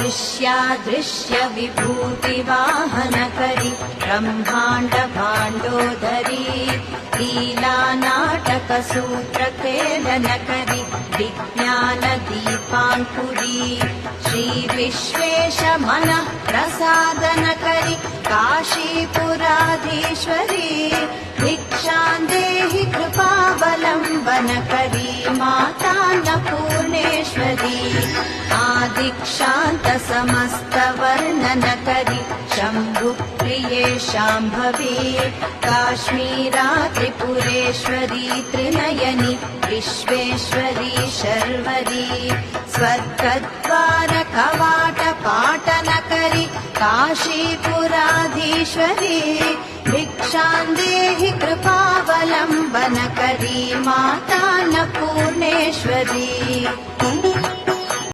दृश्यादृश्य विभूतिवाहनकरि ब्रह्माण्ड भाण्डोदरी लीला नाटक सूत्रखेलनकरि विज्ञान दीपाङ्कुरी श्री विश्वेश मनः प्रसादनकरि काशीपुराधीश्वरी भिक्षां देहि कृपावलम्बनकरी मातान्नपूर्णेश्वरी आदिक्षान्त समस्तवर्णनकरि शम्भुप्रिये शाम्भवी काश्मीरा त्रिपुरेश्वरी त्रिनयनि विश्वेश्वरी शर्वरी स्वर्गद्वार कवाट पाटनकरि काशीपुराधीश्वरी भिक्षां देहि कृपावलम्बनकरी मातान्नपूर्णेश्वरी।